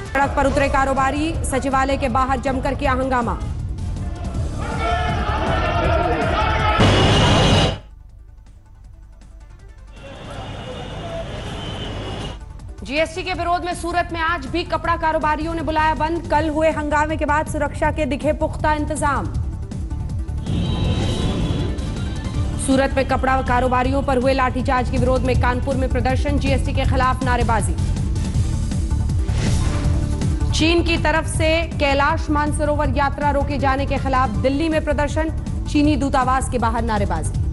सड़क पर उतरे कारोबारी, सचिवालय के बाहर जमकर किया हंगामा। जीएसटी के विरोध में सूरत में आज भी कपड़ा कारोबारियों ने बुलाया बंद। कल हुए हंगामे के बाद सुरक्षा के दिखे पुख्ता इंतजाम। सूरत में कपड़ा कारोबारियों पर हुए लाठीचार्ज के विरोध में कानपुर में प्रदर्शन, जीएसटी के खिलाफ नारेबाजी। चीन की तरफ से कैलाश मानसरोवर यात्रा रोके जाने के खिलाफ दिल्ली में प्रदर्शन, चीनी दूतावास के बाहर नारेबाजी।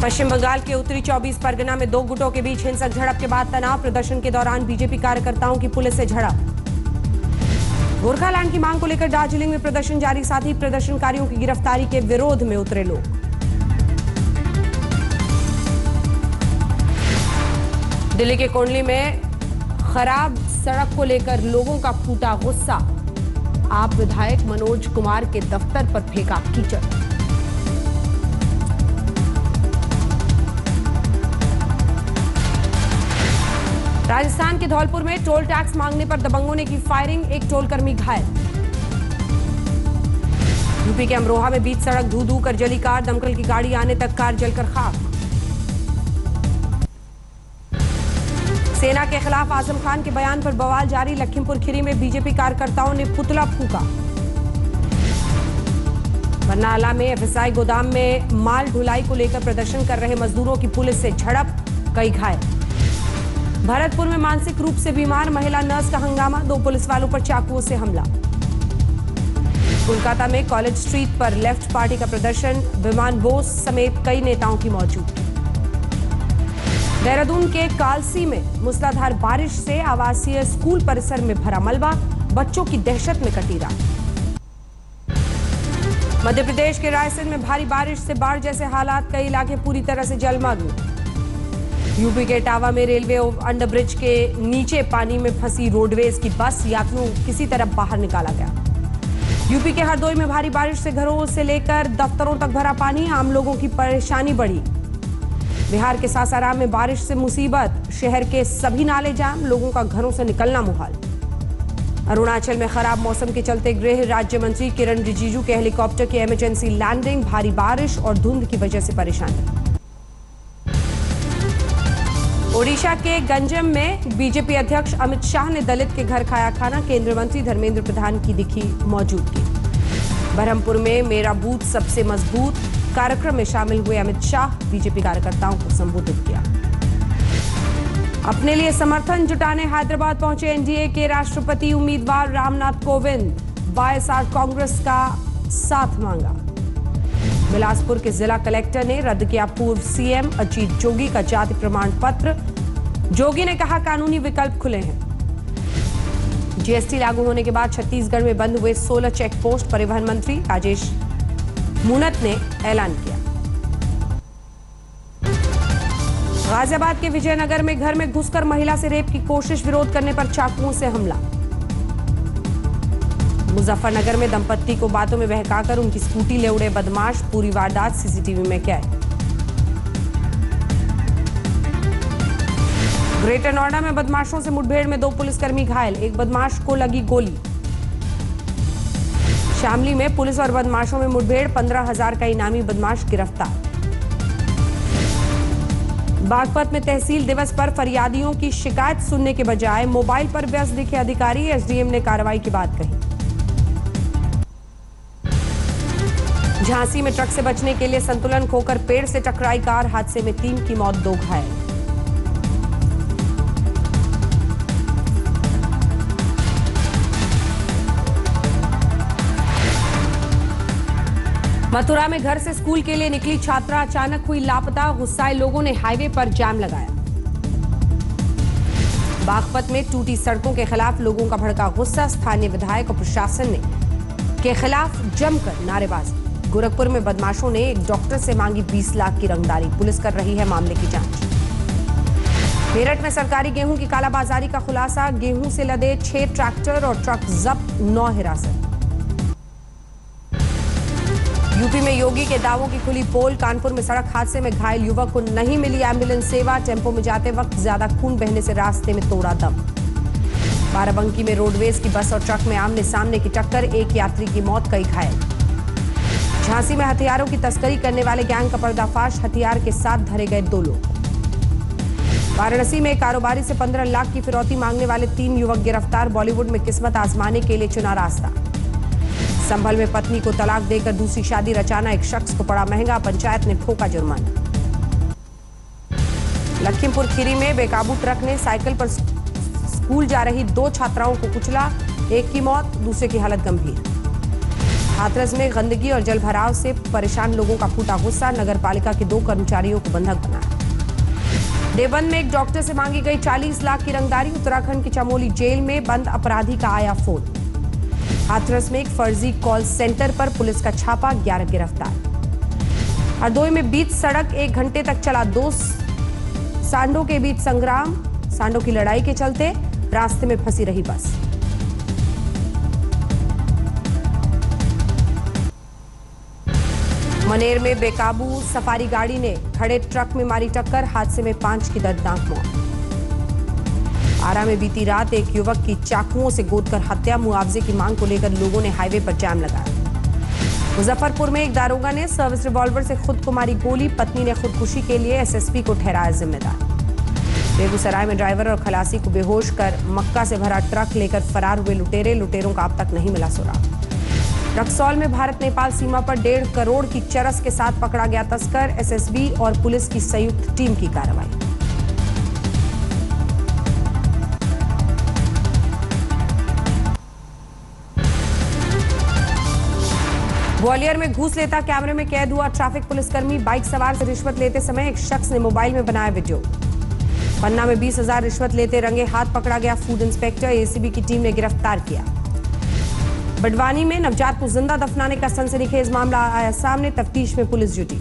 पश्चिम बंगाल के उत्तरी 24 परगना में दो गुटों के बीच हिंसक झड़प के बाद तनाव, प्रदर्शन के दौरान बीजेपी कार्यकर्ताओं की पुलिस से झड़प। गोरखालैंड की मांग को लेकर दार्जिलिंग में प्रदर्शन जारी, साथ ही प्रदर्शनकारियों की गिरफ्तारी के विरोध में उतरे लोग। दिल्ली के कोंडली में खराब सड़क को लेकर लोगों का फूटा गुस्सा, आप विधायक मनोज कुमार के दफ्तर पर फेंका कीचड़। राजस्थान के धौलपुर में टोल टैक्स मांगने पर दबंगों ने की फायरिंग, एक टोलकर्मी घायल। यूपी के अमरोहा में बीच सड़क धू धू कर जली कार, दमकल की गाड़ी आने तक कार जलकर खाक। सेना के खिलाफ आजम खान के बयान पर बवाल जारी, लखीमपुर खीरी में बीजेपी कार्यकर्ताओं ने पुतला फूका। बरनाला में एफएसआई गोदाम में माल ढुलाई को लेकर प्रदर्शन कर रहे मजदूरों की पुलिस से झड़प, कई घायल। भरतपुर में मानसिक रूप से बीमार महिला नर्स का हंगामा, दो पुलिस वालों पर चाकुओं से हमला। कोलकाता में कॉलेज स्ट्रीट पर लेफ्ट पार्टी का प्रदर्शन, विमान बोस समेत कई नेताओं की मौजूदगी। देहरादून के कालसी में मूसलाधार बारिश से आवासीय स्कूल परिसर में भरा मलबा, बच्चों की दहशत में कटी रात। मध्य प्रदेश के रायसेन में भारी बारिश से बाढ़ जैसे हालात, कई इलाके पूरी तरह से जलमग्न। यूपी के इटावा में रेलवे अंडरब्रिज के नीचे पानी में फंसी रोडवेज की बस, यात्रियों किसी तरह बाहर निकाला गया। यूपी के हरदोई में भारी बारिश से घरों से लेकर दफ्तरों तक भरा पानी, आम लोगों की परेशानी बढ़ी। बिहार के सासाराम में बारिश से मुसीबत, शहर के सभी नाले जाम, लोगों का घरों से निकलना मुहाल। अरुणाचल में खराब मौसम के चलते गृह राज्य मंत्री किरण रिजिजू के हेलीकॉप्टर की इमरजेंसी लैंडिंग, भारी बारिश और धुंध की वजह से परेशानी। ओडिशा के गंजम में बीजेपी अध्यक्ष अमित शाह ने दलित के घर खाया खाना, केंद्रीय मंत्री धर्मेंद्र प्रधान की दिखी मौजूदगी। बरहमपुर में मेरा बूथ सबसे मजबूत कार्यक्रम में शामिल हुए अमित शाह, बीजेपी कार्यकर्ताओं को संबोधित किया। अपने लिए समर्थन जुटाने हैदराबाद पहुंचे एनडीए के राष्ट्रपति उम्मीदवार रामनाथ कोविंद, वाईएसआर कांग्रेस का साथ मांगा। बिलासपुर के जिला कलेक्टर ने रद्द किया पूर्व सीएम अजीत जोगी का जाति प्रमाण पत्र, जोगी ने कहा कानूनी विकल्प खुले हैं। जीएसटी लागू होने के बाद छत्तीसगढ़ में बंद हुए 16 चेक पोस्ट, परिवहन मंत्री राजेश मूणत ने ऐलान किया। गाजियाबाद के विजयनगर में घर में घुसकर महिला से रेप की कोशिश, विरोध करने पर चाकुओं से हमला। मुजफ्फरनगर में दंपत्ति को बातों में बहकाकर उनकी स्कूटी ले उड़े बदमाश, पूरी वारदात सीसीटीवी में कैद। ग्रेटर नोएडा में बदमाशों से मुठभेड़ में दो पुलिसकर्मी घायल, एक बदमाश को लगी गोली। शामली में पुलिस और बदमाशों में मुठभेड़, 15,000 का इनामी बदमाश गिरफ्तार। बागपत में तहसील दिवस पर फरियादियों की शिकायत सुनने के बजाय मोबाइल पर व्यस्त दिखे अधिकारी, एसडीएम ने कार्रवाई की बात कही। झांसी में ट्रक से बचने के लिए संतुलन खोकर पेड़ से टकराई कार, हादसे में 3 की मौत, 2 घायल। मथुरा में घर से स्कूल के लिए निकली छात्रा अचानक हुई लापता, गुस्साए लोगों ने हाईवे पर जाम लगाया। बागपत में टूटी सड़कों के खिलाफ लोगों का भड़का गुस्सा, स्थानीय विधायक और प्रशासन के खिलाफ जमकर नारेबाजी। गोरखपुर में बदमाशों ने एक डॉक्टर से मांगी 20 लाख की रंगदारी, पुलिस कर रही है मामले की जांच। मेरठ में सरकारी गेहूं की कालाबाजारी का खुलासा, गेहूं से लदे 6 ट्रैक्टर और ट्रक जब्त, 9 हिरासत। यूपी में योगी के दावों की खुली पोल। कानपुर में सड़क हादसे में घायल युवक को नहीं मिली एम्बुलेंस सेवा। टेंपो में जाते वक्त ज्यादा खून बहने से रास्ते में तोड़ा दम। बाराबंकी में रोडवेज की बस और ट्रक में आमने सामने की टक्कर, एक यात्री की मौत, कई घायल। झांसी में हथियारों की तस्करी करने वाले गैंग का पर्दाफाश, हथियार के साथ धरे गए 2 लोग। वाराणसी में कारोबारी से 15 लाख की फिरौती मांगने वाले 3 युवक गिरफ्तार। बॉलीवुड में किस्मत आजमाने के लिए चुना रास्ता। संभल में पत्नी को तलाक देकर दूसरी शादी रचाना एक शख्स को पड़ा महंगा, पंचायत ने ठोका जुर्माना। लखीमपुर खीरी में बेकाबू ट्रक ने साइकिल पर स्कूल जा रही 2 छात्राओं को कुचला, एक की मौत, दूसरे की हालत गंभीर। हाथरस में गंदगी और जलभराव से परेशान लोगों का फूटा गुस्सा, नगर पालिका के 2 कर्मचारियों को बंधक बनाया। देवबंद में एक डॉक्टर से मांगी गई 40 लाख की रंगदारी। उत्तराखंड की चमोली जेल में बंद अपराधी का आया फोन। हाथरस में एक फर्जी कॉल सेंटर पर पुलिस का छापा, 11 गिरफ्तार। हरदोई में बीच सड़क 1 घंटे तक चला 2 सांडों के बीच संग्राम। सांडों की लड़ाई के चलते रास्ते में फंसी रही बस। मनेर में बेकाबू सफारी गाड़ी ने खड़े ट्रक में मारी टक्कर, हादसे में 5 की दर्दनाक मौत। आरा में बीती रात एक युवक की चाकुओं से गोदकर हत्या, मुआवजे की मांग को लेकर लोगों ने हाईवे पर जाम लगाया। मुजफ्फरपुर में एक दारोगा ने सर्विस रिवॉल्वर से खुद को मारी गोली, पत्नी ने खुदकुशी के लिए एसएसपी को ठहराया जिम्मेदार। बेगूसराय में ड्राइवर और खलासी को बेहोश कर मक्का से भरा ट्रक लेकर फरार हुए लुटेरों का अब तक नहीं मिला सुराग। रक्सौल में भारत नेपाल सीमा पर 1.5 करोड़ की चरस के साथ पकड़ा गया तस्कर, एसएसबी और पुलिस की संयुक्त टीम की कार्रवाई। ग्वालियर में घूस लेता कैमरे में कैद हुआ ट्रैफिक पुलिसकर्मी। बाइक सवार से रिश्वत लेते समय एक शख्स ने मोबाइल में बनाया वीडियो। पन्ना में 20,000 रिश्वत लेते रंगे हाथ पकड़ा गया फूड इंस्पेक्टर, एसीबी की टीम ने गिरफ्तार किया। बड़वानी में नवजात को जिंदा दफनाने का सनसनीखेज मामला आया सामने, तफ्तीश में पुलिस जुटी।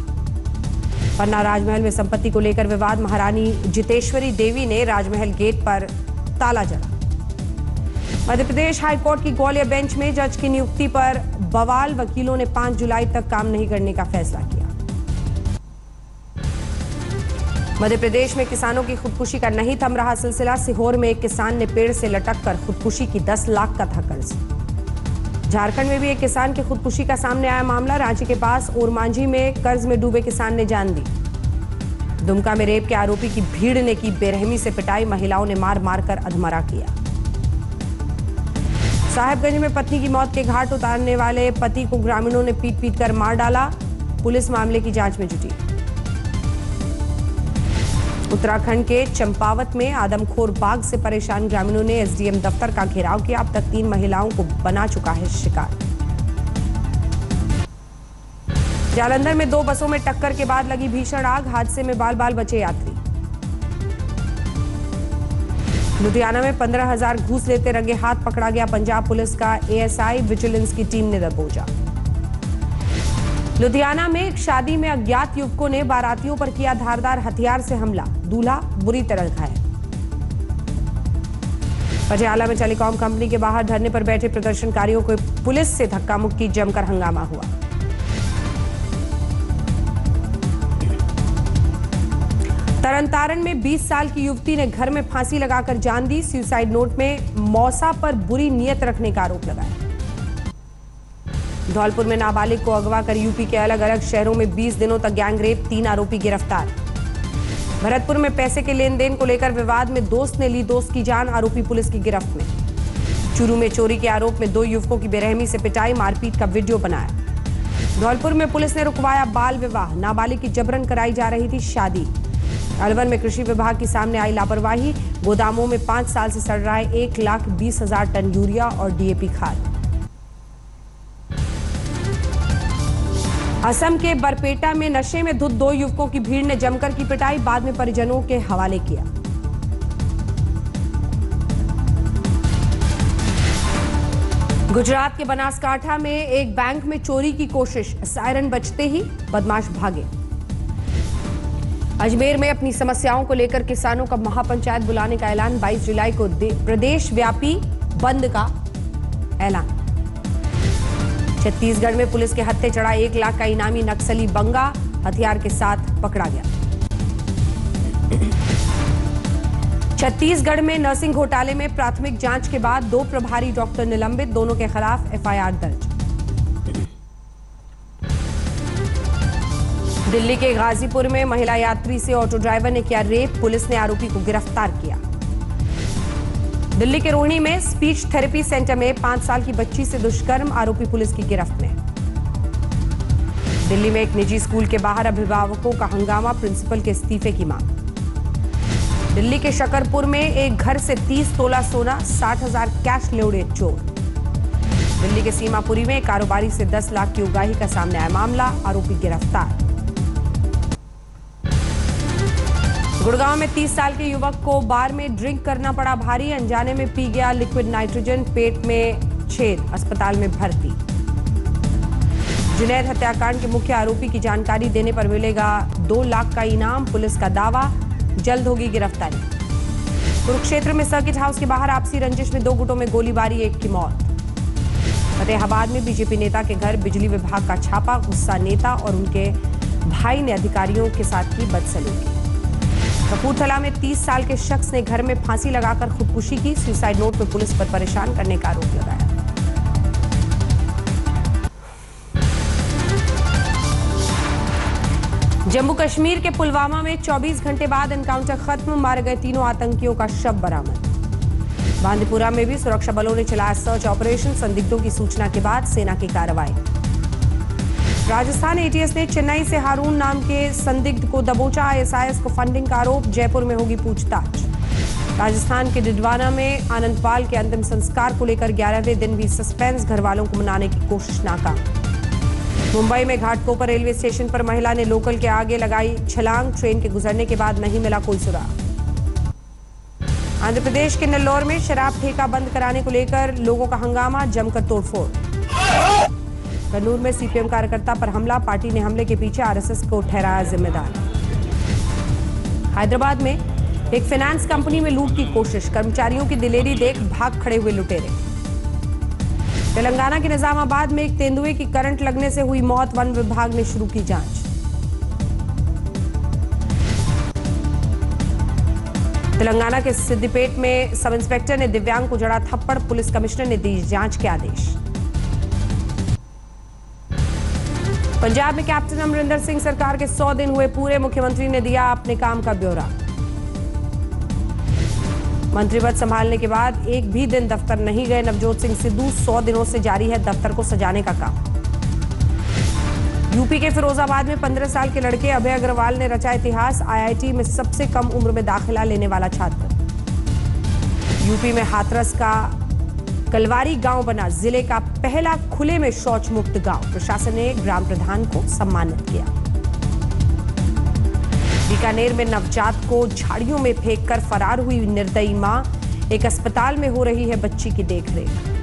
पन्ना राजमहल में संपत्ति को लेकर विवाद, महारानी जितेश्वरी देवी ने राजमहल गेट पर ताला जड़ा। मध्य प्रदेश हाईकोर्ट की ग्वालियर बेंच में जज की नियुक्ति पर बवाल, वकीलों ने 5 जुलाई तक काम नहीं करने का फैसला किया। मध्य प्रदेश में किसानों की खुदकुशी का नहीं थम रहा सिलसिला। सीहोर में एक किसान ने पेड़ से लटक कर खुदकुशी की, 10 लाख का था कर्ज। झारखंड में भी एक किसान की खुदकुशी का सामने आया मामला। रांची के पास ओरमांझी में कर्ज में डूबे किसान ने जान दी। दुमका में रेप के आरोपी की भीड़ ने की बेरहमी से पिटाई, महिलाओं ने मार मार कर अधमरा किया। साहिबगंज में पत्नी की मौत के घाट उतारने वाले पति को ग्रामीणों ने पीट पीट कर मार डाला, पुलिस मामले की जांच में जुटी। उत्तराखंड के चंपावत में आदमखोर बाघ से परेशान ग्रामीणों ने एसडीएम दफ्तर का घेराव किया, अब तक 3 महिलाओं को बना चुका है शिकार। जालंधर में 2 बसों में टक्कर के बाद लगी भीषण आग, हादसे में बाल बाल बचे यात्री। लुधियाना में 15,000 घूस लेते रंगे हाथ पकड़ा गया पंजाब पुलिस का एएसआई, विजिलेंस की टीम ने दबोचा। लुधियाना में एक शादी में अज्ञात युवकों ने बारातियों पर किया धारदार हथियार से हमला, दूल्हा बुरी तरह घायल। पटियाला में टेलीकॉम कंपनी के बाहर धरने पर बैठे प्रदर्शनकारियों को पुलिस से धक्का मुक्की, जमकर हंगामा हुआ। तरनतारन में 20 साल की युवती ने घर में फांसी लगाकर जान दी, सुसाइड नोट में मौसा पर बुरी नीयत रखने का आरोप लगाया। धौलपुर में नाबालिग को अगवा कर यूपी के अलग अलग शहरों में 20 दिनों तक गैंगरेप, 3 आरोपी गिरफ्तार। भरतपुर में पैसे के लेन देन को लेकर विवाद में दोस्त ने ली दोस्त की जान, आरोपी पुलिस की गिरफ्त में। चूरू में चोरी के आरोप में 2 युवकों की बेरहमी से पिटाई, मारपीट का वीडियो बनाया। धौलपुर में पुलिस ने रुकवाया बाल विवाह, नाबालिग की जबरन कराई जा रही थी शादी। अलवर में कृषि विभाग की सामने आई लापरवाही, गोदामों में 5 साल से सड़ रहा है 1,20,000 टन यूरिया और डीएपी खाद। असम के बरपेटा में नशे में धुत 2 युवकों की भीड़ ने जमकर की पिटाई, बाद में परिजनों के हवाले किया। गुजरात के बनासकांठा में एक बैंक में चोरी की कोशिश, सायरन बजते ही बदमाश भागे। अजमेर में अपनी समस्याओं को लेकर किसानों का महापंचायत बुलाने का ऐलान, 22 जुलाई को प्रदेश व्यापी बंद का ऐलान। छत्तीसगढ़ में पुलिस के हत्थे चढ़ा 1 लाख का इनामी नक्सली बंगा हथियार के साथ पकड़ा गया। छत्तीसगढ़ में नर्सिंग घोटाले में प्राथमिक जांच के बाद 2 प्रभारी डॉक्टर निलंबित, दोनों के खिलाफ एफआईआर दर्ज। दिल्ली के गाजीपुर में महिला यात्री से ऑटो ड्राइवर ने किया रेप, पुलिस ने आरोपी को गिरफ्तार किया। दिल्ली के रोहिणी में स्पीच थेरेपी सेंटर में 5 साल की बच्ची से दुष्कर्म, आरोपी पुलिस की गिरफ्त में। दिल्ली में एक निजी स्कूल के बाहर अभिभावकों का हंगामा, प्रिंसिपल के इस्तीफे की मांग। दिल्ली के शकरपुर में एक घर से 30 तोला सोना, 60,000 कैश ले उड़े चोर। दिल्ली के सीमापुरी में कारोबारी से 10 लाख की उगाही का सामने आया मामला, आरोपी गिरफ्तार। गुड़गांव में 30 साल के युवक को बार में ड्रिंक करना पड़ा भारी, अनजाने में पी गया लिक्विड नाइट्रोजन, पेट में छेद, अस्पताल में भर्ती। जुनैद हत्याकांड के मुख्य आरोपी की जानकारी देने पर मिलेगा 2 लाख का इनाम, पुलिस का दावा, जल्द होगी गिरफ्तारी। कुरुक्षेत्र में सर्किट हाउस के बाहर आपसी रंजिश में 2 गुटों में गोलीबारी, 1 की मौत। फतेहाबाद में बीजेपी नेता के घर बिजली विभाग का छापा, गुस्सा नेता और उनके भाई ने अधिकारियों के साथ की बदसलूकी। कपूरथला में 30 साल के शख्स ने घर में फांसी लगाकर खुदकुशी की, सुसाइड नोट में पुलिस पर परेशान करने का आरोप लगाया। जम्मू कश्मीर के पुलवामा में 24 घंटे बाद एनकाउंटर खत्म, मारे गए 3 आतंकियों का शव बरामद। बांदीपुरा में भी सुरक्षा बलों ने चलाया सर्च ऑपरेशन, संदिग्धों की सूचना के बाद सेना की कार्रवाई। राजस्थान एटीएस ने चेन्नई से हारून नाम के संदिग्ध को दबोचा, आईएसआईएस को फंडिंग का आरोप, जयपुर में होगी पूछताछ। राजस्थान के डिडवाना में आनंदपाल के अंतिम संस्कार को लेकर 11वें दिन भी सस्पेंस, घर वालों को मनाने की कोशिश नाकाम। मुंबई में घाटकोपर रेलवे स्टेशन पर महिला ने लोकल के आगे लगाई छलांग, ट्रेन के गुजरने के बाद नहीं मिला कोई सुराग। आंध्र प्रदेश के नेल्लोर में शराब ठेका बंद कराने को लेकर लोगों का हंगामा, जमकर तोड़फोड़। कन्नूर में सीपीएम कार्यकर्ता पर हमला, पार्टी ने हमले के पीछे आरएसएस को ठहराया जिम्मेदार। हैदराबाद में एक फाइनेंस कंपनी में लूट की कोशिश, कर्मचारियों की दिलेरी देख भाग खड़े हुए लुटेरे। तेलंगाना के निजामाबाद में एक तेंदुए की करंट लगने से हुई मौत, वन विभाग ने शुरू की जांच। तेलंगाना के सिद्दीपेट में सब इंस्पेक्टर ने दिव्यांग को जड़ा थप्पड़, पुलिस कमिश्नर ने दी जांच के आदेश। पंजाब में कैप्टन अमरिंदर सिंह सरकार के 100 दिन हुए पूरे, मुख्यमंत्री ने दिया अपने काम का ब्यौरा। मंत्री पद संभालने के बाद एक भी दिन दफ्तर नहीं गए नवजोत सिंह सिद्धू, 100 दिनों से जारी है दफ्तर को सजाने का काम। यूपी के फिरोजाबाद में 15 साल के लड़के अभय अग्रवाल ने रचा इतिहास, आईआईटी में सबसे कम उम्र में दाखिला लेने वाला छात्र। यूपी में हाथरस का कलवारी गांव बना जिले का पहला खुले में शौच मुक्त गांव, प्रशासन ने ग्राम प्रधान को सम्मानित किया। बीकानेर में नवजात को झाड़ियों में फेंककर फरार हुई निर्दयी मां, एक अस्पताल में हो रही है बच्ची की देखरेख।